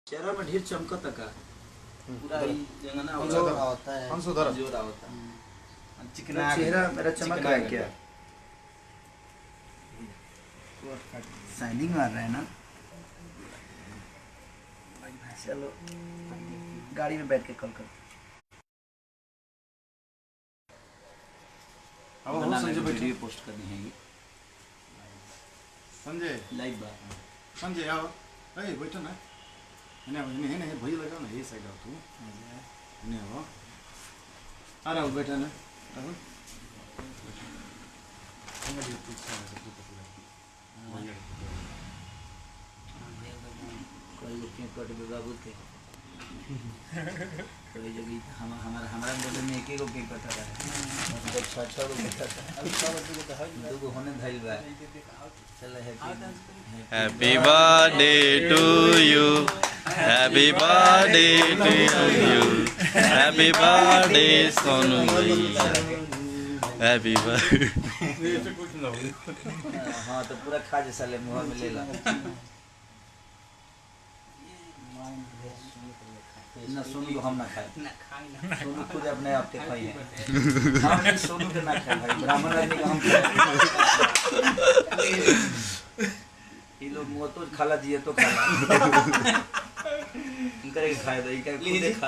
चेहरा में ढेर चमकत का पूरा ही जंगना होता है जोर होता है चिकना चेहरा मेरा चमक रहा है क्या? शाइनिंग मार रहा है ना। चलो गाड़ी में बैठ के कॉल कर। अब हो संजय वीडियो पोस्ट करनी है ये संजय लाइव बात संजय आओ ए बैठो ना इन्हें भई लगा ना ये साइड आओ तू इन्हें आओ आ रहा हूँ बैठा ना राहुल कोई लोग कट बाबू थे कोई जगह हमारा बदल में एक केक कटा रहा है जब 6 गो कटा था दो गो होने धइल बा। चलो happy birthday to you, happy birthday to you, happy birthday Sonu भैया, हैप्पी बर्थडे। हाँ तो पूरा खा जैसा ले मुँह में ले ला ना। सोनू को हम ना खाए, सोनू खुद अपने आप के खाई है। हम नहीं सोनू के ना खाए भाई, ब्राह्मण आदमी का हम ये लोग मुँह तो खाला दिए तो खाला इनका एक खाए दो इनका खुद खा।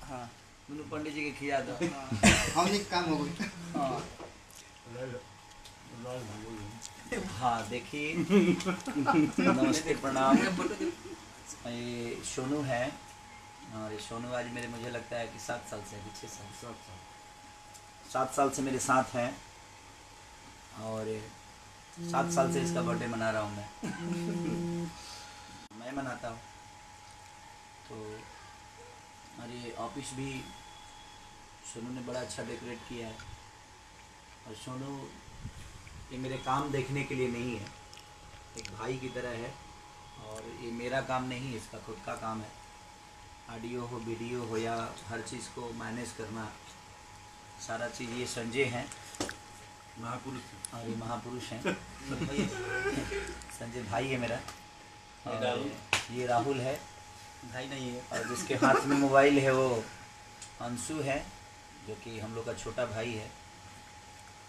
हाँ दोनों पंडित जी के खिया दो। हम नहीं काम हो गई। हाँ देखिए नमस्ते प्रणाम। ये सोनू है और ये सोनू आज मुझे लगता है कि 7 साल से 7 साल से मेरे साथ हैं और 7 साल से इसका बर्थडे मना रहा हूँ मैं मनाता हूँ। तो हमारे ऑफिस भी सोनू ने बड़ा अच्छा डेकोरेट किया है और सोनू ये मेरे काम देखने के लिए नहीं है, एक भाई की तरह है और ये मेरा काम नहीं है, इसका खुद का काम है। ऑडियो हो वीडियो हो या हर चीज़ को मैनेज करना सारा चीज़ ये संजय हैं महापुरुष और ये महापुरुष हैं। संजय भाई है मेरा और ये राहुल है भाई नहीं है और जिसके हाथ में मोबाइल है वो अंशु है जो कि हम लोग का छोटा भाई है।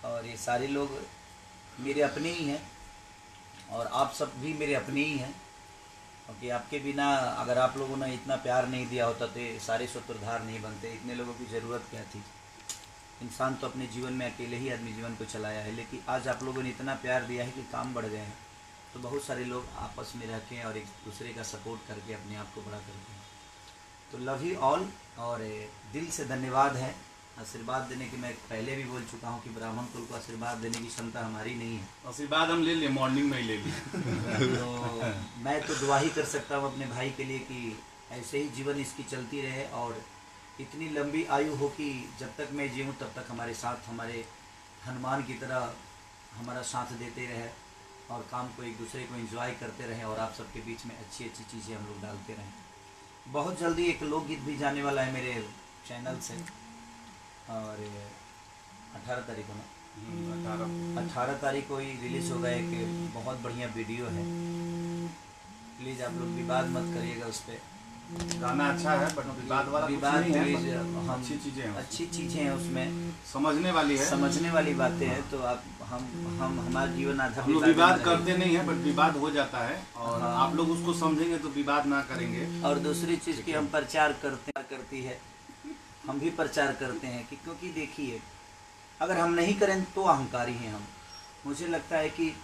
और ये सारे लोग मेरे अपने ही हैं और आप सब भी मेरे अपने ही हैं क्योंकि आपके बिना अगर आप लोगों ने इतना प्यार नहीं दिया होता तो ये सारे सूत्रधार नहीं बनते। इतने लोगों की ज़रूरत क्या थी? इंसान तो अपने जीवन में अकेले ही आदमी जीवन को चलाया है, लेकिन आज आप लोगों ने इतना प्यार दिया है कि काम बढ़ गए हैं। तो बहुत सारे लोग आपस में रह के और एक दूसरे का सपोर्ट करके अपने आप को बड़ा करते हैं। तो लव यू ऑल और दिल से धन्यवाद है। आशीर्वाद देने की मैं पहले भी बोल चुका हूँ कि ब्राह्मण कुल को आशीर्वाद देने की क्षमता हमारी नहीं है। आशीर्वाद हम ले लिए मॉर्निंग में ही ले लिए। तो मैं तो दुआ ही कर सकता हूँ अपने भाई के लिए कि ऐसे ही जीवन इसकी चलती रहे और इतनी लंबी आयु हो कि जब तक मैं जीऊँ तब तक हमारे साथ हमारे हनुमान की तरह हमारा साथ देते रहे और काम को एक दूसरे को एंजॉय करते रहें और आप सबके बीच में अच्छी अच्छी चीज़ें हम लोग डालते रहें। बहुत जल्दी एक लोकगीत भी जाने वाला है मेरे चैनल से और 18 तारीख को ना 18 तारीख को ही रिलीज़ होगा। एक बहुत बढ़िया वीडियो है, प्लीज़ आप लोग विवाद मत करिएगा उस पर। गाना अच्छा है बट विवाद वाला विवाद प्लीज हम अच्छी चीज़ें हैं उसमें, समझने वाली है, समझने वाली बातें हैं। तो आप हम हमारा जीवन आधार हम लोग विवाद करते नहीं है बट विवाद हो जाता है और आप लोग उसको समझेंगे तो विवाद ना करेंगे। और दूसरी चीज़ की हम प्रचार करती है, हम भी प्रचार करते हैं कि क्योंकि देखिए अगर हम नहीं करें तो अहंकारी हैं हम। मुझे लगता है कि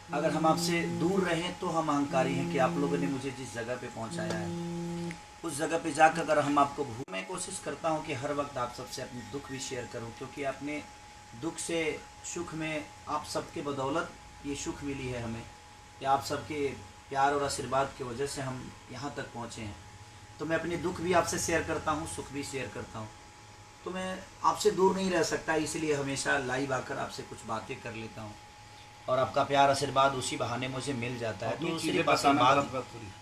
अगर हम आपसे दूर रहें तो हम अहंकारी हैं कि आप लोगों ने मुझे जिस जगह पे पहुंचाया है उस जगह पे जाकर अगर हम आपको मैं कोशिश करता हूं कि हर वक्त आप सबसे अपने दुख भी शेयर करूं क्योंकि अपने दुख से सुख में आप सबके बदौलत ये सुख मिली है हमें, या आप सबके प्यार और आशीर्वाद की वजह से हम यहाँ तक पहुँचे हैं। तो मैं अपने दुख भी आपसे शेयर करता हूँ, सुख भी शेयर करता हूँ। तो मैं आपसे दूर नहीं रह सकता, इसलिए हमेशा लाइव आकर आपसे कुछ बातें कर लेता हूँ और आपका प्यार आशीर्वाद उसी बहाने मुझे मिल जाता है। तो सिर्फ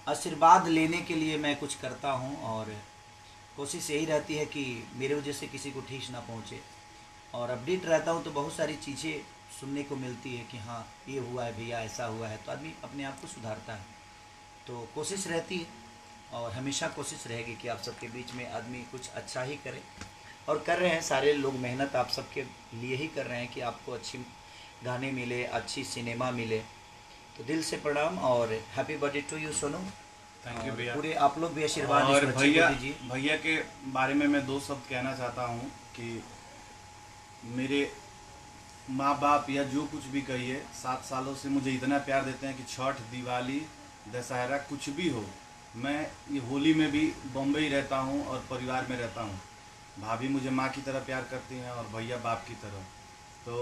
आशीर्वाद लेने के लिए मैं कुछ करता हूँ और कोशिश यही रहती है कि मेरे वजह से किसी को ठेस ना पहुँचे और अपडेट रहता हूँ तो बहुत सारी चीज़ें सुनने को मिलती है कि हाँ ये हुआ है भैया, ऐसा हुआ है, तो आदमी अपने आप को सुधारता है। तो कोशिश रहती है और हमेशा कोशिश रहेगी कि आप सबके बीच में आदमी कुछ अच्छा ही करे, और कर रहे हैं सारे लोग। मेहनत आप सबके लिए ही कर रहे हैं कि आपको अच्छी गाने मिले, अच्छी सिनेमा मिले। तो दिल से प्रणाम और happy birthday to you Sonu. Thank you भैया। पूरे आप लोग भी आशीर्वाद इस और बच्चे भैया को दीजिए। भैया के बारे में मैं 2 शब्द कहना चाहता हूँ कि मेरे माँ बाप या जो कुछ भी कहिए 7 सालों से मुझे इतना प्यार देते हैं कि छठ, दिवाली, दशहरा कुछ भी हो, मैं ये होली में भी बम्बई ही रहता हूँ और परिवार में रहता हूँ। भाभी मुझे माँ की तरह प्यार करती हैं और भैया बाप की तरह। तो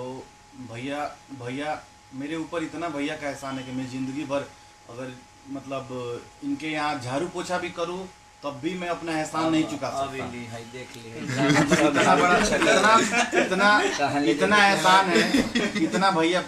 भैया मेरे ऊपर इतना भैया का एहसान है कि मैं ज़िंदगी भर अगर मतलब इनके यहाँ झाड़ू पोछा भी करूँ तब भी मैं अपना एहसान नहीं चुका सकता। देख ली इतना बड़ा इतना एहसान है, इतना भैया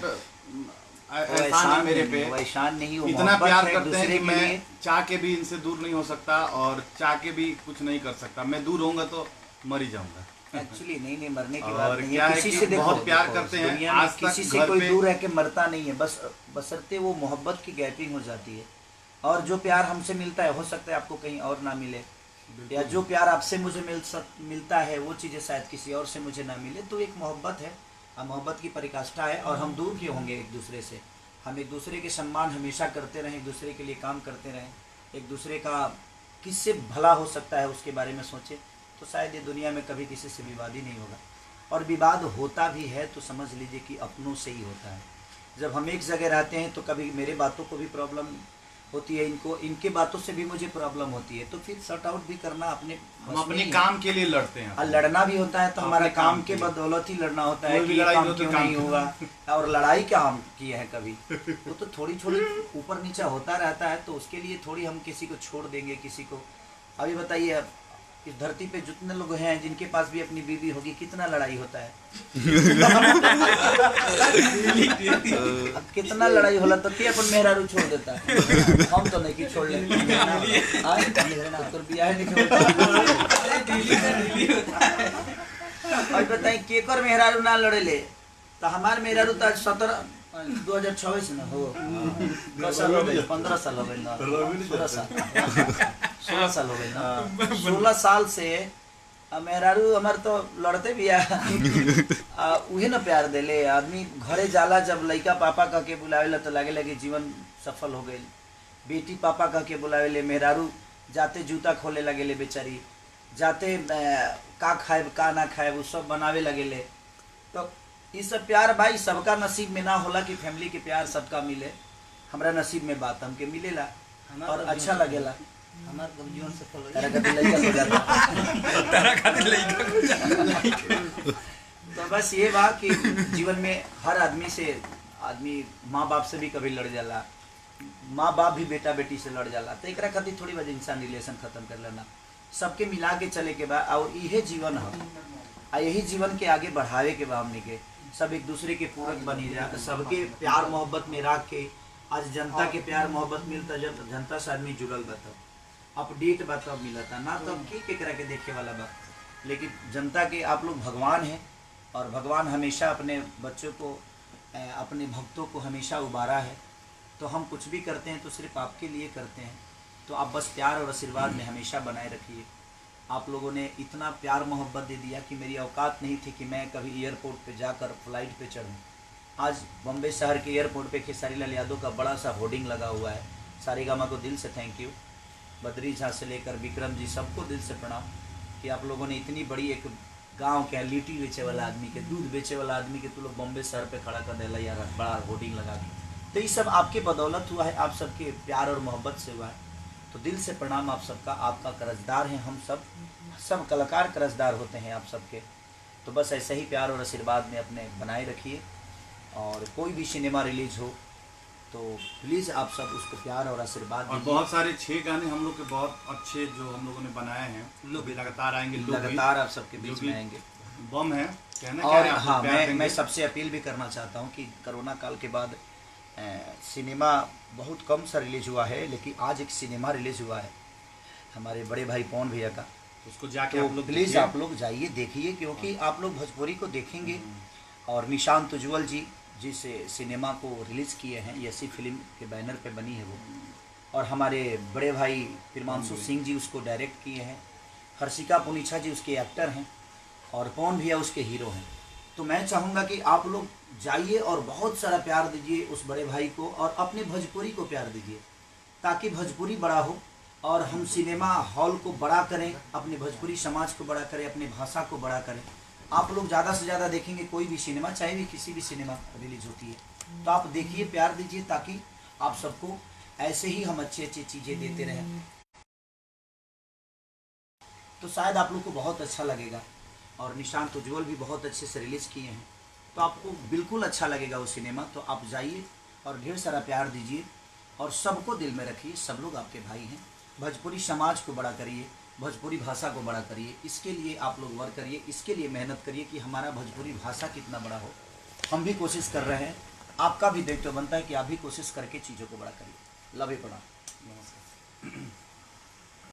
एहसान है मेरे पे, एहसान नहीं, वो इतना मोहब्बत प्यार है करते हैं दूसरे कि के लिए। मैं चाह के भी इनसे दूर नहीं हो सकता और चाह के भी कुछ नहीं कर सकता। मैं दूर होऊंगा तो मर ही जाऊंगा। एक्चुअली नहीं मरने की और बात नहीं क्या है। है किसी कि से देखो, बहुत प्यार देखो, करते हैं। दुनिया में आज तक किसी से घर कोई पे- दूर रह के मरता नहीं है, बस बशर्ते वो मोहब्बत की गैपिंग हो जाती है। और जो प्यार हमसे मिलता है हो सकता है आपको कहीं और ना मिले, या जो प्यार आपसे मुझे मिलता है वो चीज़ें शायद किसी और से मुझे ना मिले। तो एक मोहब्बत है, मोहब्बत की परिकाष्ठा है। और हम दूर क्यों होंगे एक दूसरे से? हम एक दूसरे के सम्मान हमेशा करते रहें, एक दूसरे के लिए काम करते रहें, एक दूसरे का किससे भला हो सकता है उसके बारे में सोचें, तो शायद ये दुनिया में कभी किसी से विवाद ही नहीं होगा। और विवाद होता भी है तो समझ लीजिए कि अपनों से ही होता है। जब हम एक जगह रहते हैं तो कभी मेरे बातों को भी प्रॉब्लम होती है, इनके बातों से भी मुझे प्रॉब्लम होती है, तो फिर सॉर्ट आउट भी करना अपने हम अपने काम के लिए लड़ते हैं। और लड़ना भी होता है तो हमारे अपने काम काम के के लिए। बदौलत ही लड़ना होता है कोई कि भी ये लड़ाई काम हो तो क्यों काम नहीं के होगा। और लड़ाई क्या हम किए हैं कभी? वो तो थोड़ी थोड़ी ऊपर नीचे होता रहता है, तो उसके लिए थोड़ी हम किसी को छोड़ देंगे किसी को। अभी बताइए, इस धरती पे जितने लोग हैं जिनके पास भी अपनी बीवी होगी, कितना लड़ाई होता है? अब कितना लड़ाई होला तो के अपन मेहरारू छोड़ देता है। हम तो नहीं कि छोड़ ले और बताइए केकर मेहरारू ना लड़े ले, तो हमार मेहरारू तो 2026 न हो, 10 साल हो गए, 15 साल हो गए ना, 16 साल हो गए ना। 16 साल से मेहरारू हमार तो लड़ते भी उहे न प्यार देले। आदमी घरे जाला जब लइका पापा कह के बुलावेला तो लागे लगे जीवन सफल हो गई। बेटी पापा कह के बुलावेले, मेहरारू जाते जूता खोले लगेले बेचारी, जाते का खाए का ना खाए वो सब बनावे लगेले। तो ये सब प्यार भाई सबका नसीब में ना होला कि फैमिली के प्यार सबका मिले। हमरा नसीब में बात हमके मिलेला और अच्छा लगेला। हमार जीवन सफल हो तारा खातिर लइका हो जाता। तारा खातिर लइका हो जाता। तो बस ये बात कि जीवन में हर आदमी से आदमी माँ बाप से भी कभी लड़ जाला, माँ बाप भी बेटा बेटी से लड़ जाला। तो एकरा खातिर थोड़ी बड़ी इंसान रिलेशन खत्म कर लेना, सबके मिला के चले के बाद। और यही जीवन है, यही जीवन के आगे बढ़ावे के बाद हमने के सब एक दूसरे के पूरक बनी जा, सबके प्यार मोहब्बत में रख के। आज जनता के प्यार मोहब्बत मिलता, जब जनता से आदमी जुड़ल बा तब अपडेट बा तब मिलता ना, तब के करा के देखे वाला बा। लेकिन जनता के आप लोग भगवान हैं और भगवान हमेशा अपने बच्चों को, अपने भक्तों को हमेशा उबारा है। तो हम कुछ भी करते हैं तो सिर्फ आपके लिए करते हैं। तो आप बस प्यार और आशीर्वाद में हमेशा बनाए रखिए। आप लोगों ने इतना प्यार मोहब्बत दे दिया कि मेरी औकात नहीं थी कि मैं कभी एयरपोर्ट पे जाकर फ्लाइट पे चढ़ूं। आज बम्बई शहर के एयरपोर्ट पे खेसारी लाल यादव का बड़ा सा होर्डिंग लगा हुआ है। सारेगामा को दिल से थैंक यू, बद्री झा से लेकर विक्रम जी सबको दिल से प्रणाम कि आप लोगों ने इतनी बड़ी एक गांव के लिट्टी बेचे वाला आदमी के, दूध बेचे वाला आदमी के तो लोग बम्बई शहर पे खड़ा कर दिला यार, बड़ा होर्डिंग लगा के। तो ये सब आपके बदौलत हुआ है, आप सबके प्यार और मोहब्बत से हुआ है। तो दिल से प्रणाम आप सबका, आपका कर्जदार हैं हम सब कलाकार कर्जदार होते हैं आप सबके। तो बस ऐसे ही प्यार और आशीर्वाद में अपने बनाए रखिए। और कोई भी सिनेमा रिलीज हो तो प्लीज़ आप सब उसको प्यार और आशीर्वाद और बहुत सारे 6 गाने हम लोग के बहुत अच्छे जो हम लोगों ने बनाए हैं, लोग भी लगातार आएंगे, लगातार आप सबके बीच में आएंगे। बम है कहना और क्या है, हाँ, प्यार देंगे। मैं सबसे अपील भी करना चाहता हूँ कि कोरोना काल के बाद सिनेमा बहुत कम सा रिलीज हुआ है, लेकिन आज एक सिनेमा रिलीज हुआ है हमारे बड़े भाई पवन भैया का। उसको जाके तो आप लोग प्लीज़ देखिए। आप लोग जाइए देखिए, क्योंकि आप लोग भोजपुरी को देखेंगे। और निशांत उज्ज्वल जी जिस सिनेमा को रिलीज़ किए हैं, यसी फिल्म के बैनर पे बनी है वो, और हमारे बड़े भाई हिमांशु सिंह जी उसको डायरेक्ट किए हैं। हर्षिका पुनीछा जी उसके एक्टर हैं और पवन भैया उसके हीरो हैं। तो मैं चाहूँगा कि आप लोग जाइए और बहुत सारा प्यार दीजिए उस बड़े भाई को और अपने भोजपुरी को प्यार दीजिए, ताकि भोजपुरी बड़ा हो और हम सिनेमा हॉल को बड़ा करें, अपने भोजपुरी समाज को बड़ा करें, अपनी भाषा को बड़ा करें। आप लोग ज़्यादा से ज़्यादा देखेंगे कोई भी सिनेमा, चाहे भी किसी भी सिनेमा रिलीज होती है, तो आप देखिए, प्यार दीजिए, ताकि आप सबको ऐसे ही हम अच्छी अच्छी चीज़ें देते रहें। तो शायद आप लोग को बहुत अच्छा लगेगा। और निशांत उज्ज्वल भी बहुत अच्छे से रिलीज़ किए हैं, तो आपको बिल्कुल अच्छा लगेगा वो सिनेमा। तो आप जाइए और ढेर सारा प्यार दीजिए और सबको दिल में रखिए। सब लोग आपके भाई हैं। भोजपुरी समाज को बड़ा करिए, भोजपुरी भाषा को बड़ा करिए। इसके लिए आप लोग वर्क करिए, इसके लिए मेहनत करिए कि हमारा भोजपुरी भाषा कितना बड़ा हो। हम भी कोशिश कर रहे हैं, आपका भी दायित्व बनता है कि आप भी कोशिश करके चीज़ों को बड़ा करिए। लव यू, प्रणाम, नमस्कार।